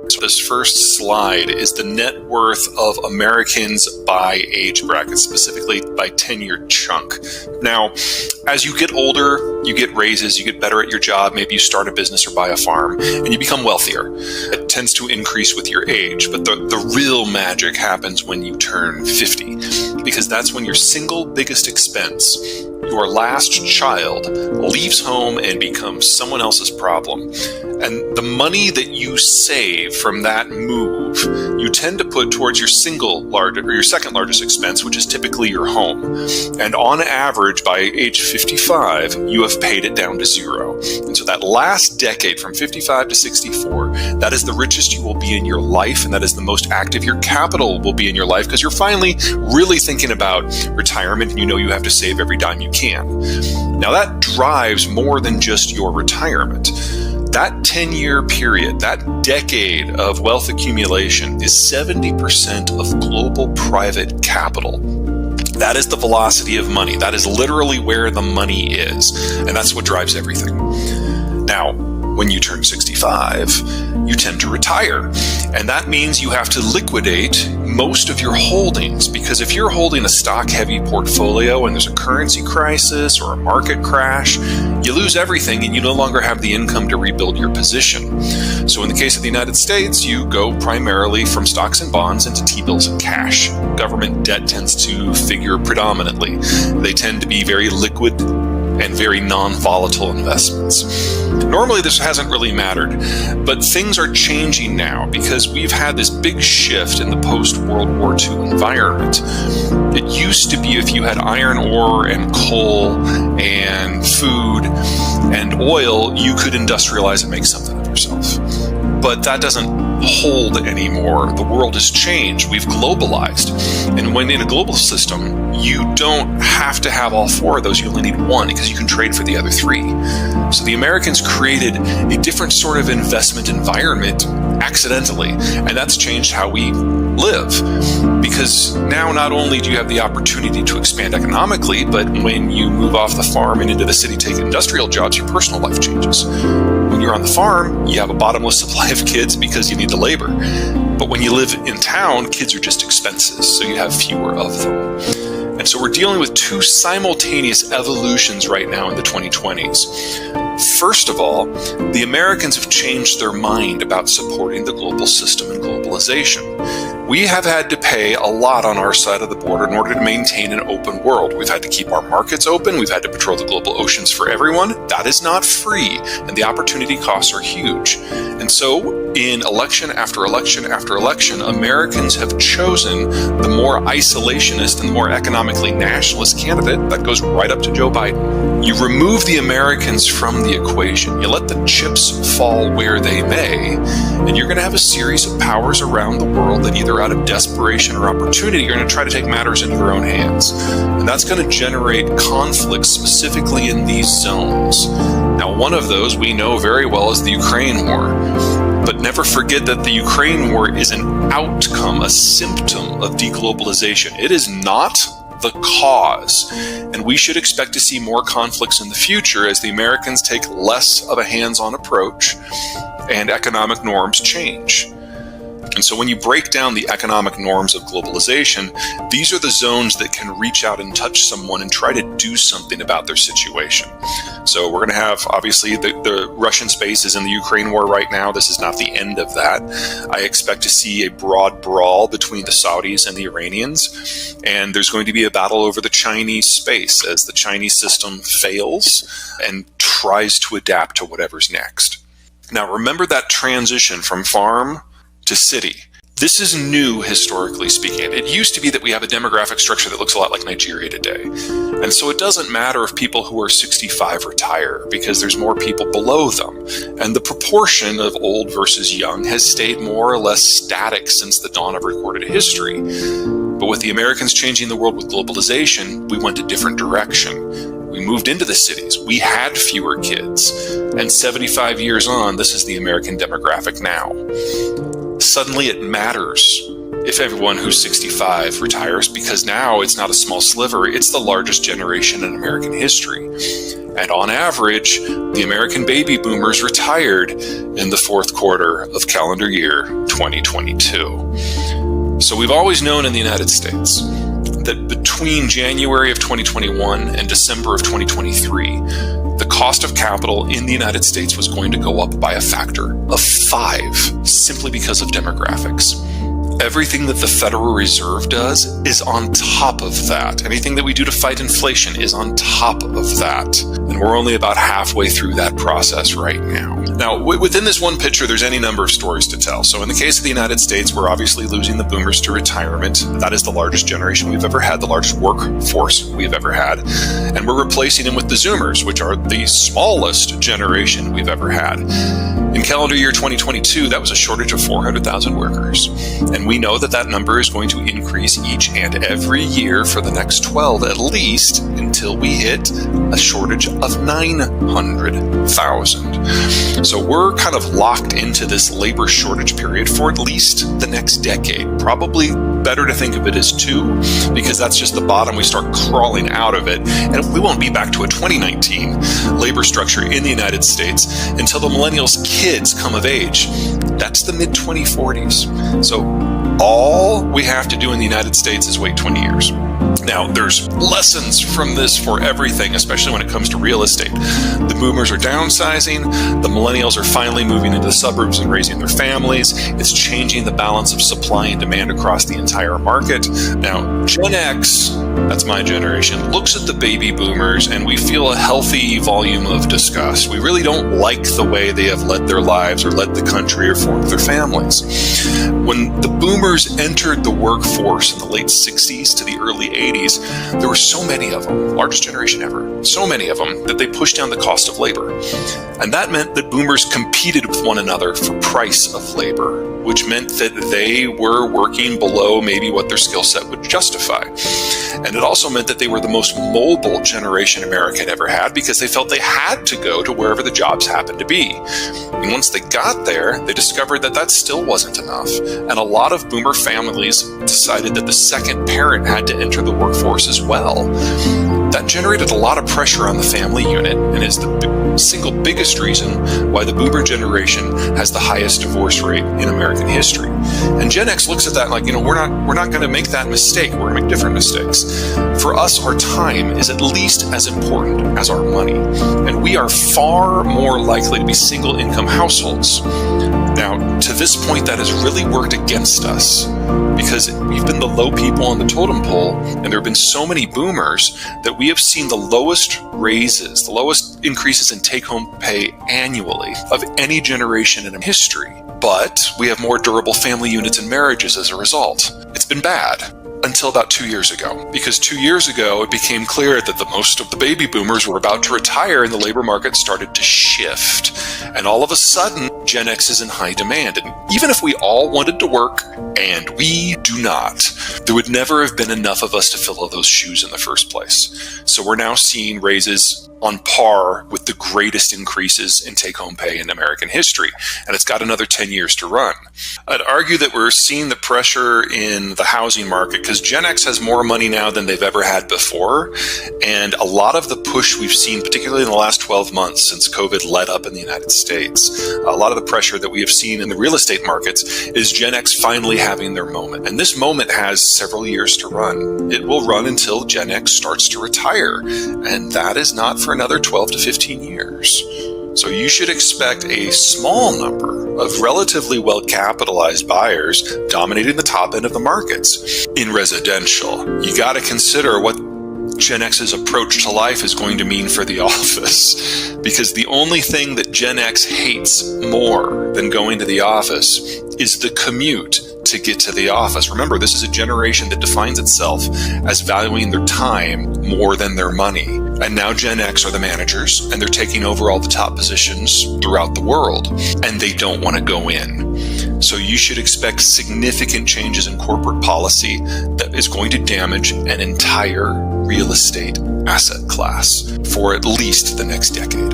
So this first slide is the net worth of Americans by age bracket, specifically by 10-year chunk. Now, as you get older, you get raises, you get better at your job, maybe you start a business or buy a farm, and you become wealthier. It tends to increase with your age, but the real magic happens when you turn 50, because that's when your single biggest expense, your last child, leaves home and becomes someone else's problem. And the money that you save from that move, you tend to put towards your your second largest expense, which is typically your home. And on average, by age 55, you have paid it down to zero. And so that last decade, from 55 to 64, that is the richest you will be in your life, and that is the most active your capital will be in your life, because you're finally really thinking about retirement, and you know you have to save every dime you can. Now that drives more than just your retirement. That 10-year period, that decade of wealth accumulation, is 70% of global private capital. That is the velocity of money. That is literally where the money is, and that's what drives everything. Now, when you turn 65, you tend to retire. And that means you have to liquidate most of your holdings, because if you're holding a stock-heavy portfolio and there's a currency crisis or a market crash, you lose everything and you no longer have the income to rebuild your position. So in the case of the United States, you go primarily from stocks and bonds into T-bills and cash. Government debt tends to figure predominantly. They tend to be very liquid and very non-volatile investments. Normally this hasn't really mattered, but things are changing now because we've had this big shift in the post-World War II environment. It used to be if you had iron ore and coal and food and oil, you could industrialize and make something of yourself. But that doesn't hold anymore. The world has changed. We've globalized. And when in a global system, you don't have to have all four of those. You only need one, because you can trade for the other three. So the Americans created a different sort of investment environment accidentally, and that's changed how we live. Because now not only do you have the opportunity to expand economically, but when you move off the farm and into the city, take industrial jobs, your personal life changes. When you're on the farm, you have a bottomless supply of kids because you need the labor. But when you live in town, kids are just expenses, so you have fewer of them. And so we're dealing with two simultaneous evolutions right now in the 2020s. First of all, the Americans have changed their mind about supporting the global system and globalization. We have had to pay a lot on our side of the border in order to maintain an open world. We've had to keep our markets open. We've had to patrol the global oceans for everyone. That is not free, and the opportunity costs are huge. And so in election after election after election, Americans have chosen the more isolationist and the more economically nationalist candidate. That goes right up to Joe Biden. You remove the Americans from the equation. You let the chips fall where they may, and you're going to have a series of powers around the world that either out of desperation or opportunity are going to try to take matters into their own hands. And that's going to generate conflict specifically in these zones. Now, one of those we know very well is the Ukraine war. But never forget that the Ukraine war is an outcome, a symptom of deglobalization. It is not the cause. And we should expect to see more conflicts in the future as the Americans take less of a hands-on approach and economic norms change. And so when you break down the economic norms of globalization, these are the zones that can reach out and touch someone and try to do something about their situation. So we're going to have, obviously, the Russian space is in the Ukraine war right now. This is not the end of that. I expect to see a broad brawl between the Saudis and the Iranians. And there's going to be a battle over the Chinese space as the Chinese system fails and tries to adapt to whatever's next. Now, remember that transition from farm to city. This is new, historically speaking. It used to be that we have a demographic structure that looks a lot like Nigeria today. And so it doesn't matter if people who are 65 retire, because there's more people below them. And the proportion of old versus young has stayed more or less static since the dawn of recorded history. But with the Americans changing the world with globalization, we went a different direction. We moved into the cities. We had fewer kids. And 75 years on, this is the American demographic now. suddenly it matters if everyone who's 65 retires, because now it's not a small sliver, it's the largest generation in American history. And on average, the American baby boomers retired in the fourth quarter of calendar year 2022. So we've always known in the United States that between January of 2021 and December of 2023, the cost of capital in the United States was going to go up by a factor of 5, simply because of demographics. Everything that the Federal Reserve does is on top of that. Anything that we do to fight inflation is on top of that. And we're only about halfway through that process right now. Now, within this one picture, there's any number of stories to tell. So in the case of the United States, we're obviously losing the boomers to retirement. That is the largest generation we've ever had, the largest workforce we've ever had. And we're replacing them with the Zoomers, which are the smallest generation we've ever had. In calendar year 2022, that was a shortage of 400,000 workers. And we know that that number is going to increase each and every year for the next 12 at least, until we hit a shortage of 900,000. So we're kind of locked into this labor shortage period for at least the next decade. Probably better to think of it as 2, because that's just the bottom. We start crawling out of it, and we won't be back to a 2019 labor structure in the United States until the millennials' kids come of age. That's the mid-2040s. So all we have to do in the United States is wait 20 years. Now, there's lessons from this for everything, especially when it comes to real estate. The boomers are downsizing. The millennials are finally moving into the suburbs and raising their families. It's changing the balance of supply and demand across the entire market. Now, Gen X, that's my generation, looks at the baby boomers and we feel a healthy volume of disgust. We really don't like the way they have led their lives or led the country or formed their families. When the boomers entered the workforce in the late 60s to the early 80s, there were so many of them, largest generation ever, so many of them, that they pushed down the cost of labor. And that meant that boomers competed with one another for price of labor, which meant that they were working below maybe what their skill set would justify. And it also meant that they were the most mobile generation America had ever had, because they felt they had to go to wherever the jobs happened to be. And once they got there, they discovered that that still wasn't enough. And a lot of boomer families decided that the second parent had to enter the workforce as well. That generated a lot of pressure on the family unit, and is the single biggest reason why the boomer generation has the highest divorce rate in American history. And Gen X looks at that like, we're not going to make that mistake. We're going to make different mistakes. For us, our time is at least as important as our money, and we are far more likely to be single income households. Now, to this point, that has really worked against us, because we've been the low people on the totem pole, and there have been so many boomers that we have seen the lowest raises, the lowest increases in take-home pay annually of any generation in history. But we have more durable family units and marriages as a result. It's been bad until about 2 years ago, because 2 years ago it became clear that the most of the baby boomers were about to retire and the labor market started to shift. And all of a sudden, Gen X is in high demand. And even if we all wanted to work, and we do not, there would never have been enough of us to fill those shoes in the first place. So we're now seeing raises on par with the greatest increases in take-home pay in American history. And it's got another 10 years to run. I'd argue that we're seeing the pressure in the housing market because Gen X has more money now than they've ever had before. And a lot of the push we've seen, particularly in the last 12 months since COVID let up in the United States, a lot of the pressure that we have seen in the real estate markets is Gen X finally having their moment. And this moment has several years to run. It will run until Gen X starts to retire. And that is not for another 12 to 15 years. So you should expect a small number of relatively well-capitalized buyers dominating the top end of the markets. In residential, you got to consider what Gen X's approach to life is going to mean for the office, because the only thing that Gen X hates more than going to the office is the commute to get to the office. Remember, this is a generation that defines itself as valuing their time more than their money. And now Gen X are the managers, and they're taking over all the top positions throughout the world, and they don't want to go in. So you should expect significant changes in corporate policy that is going to damage an entire real estate asset class for at least the next decade.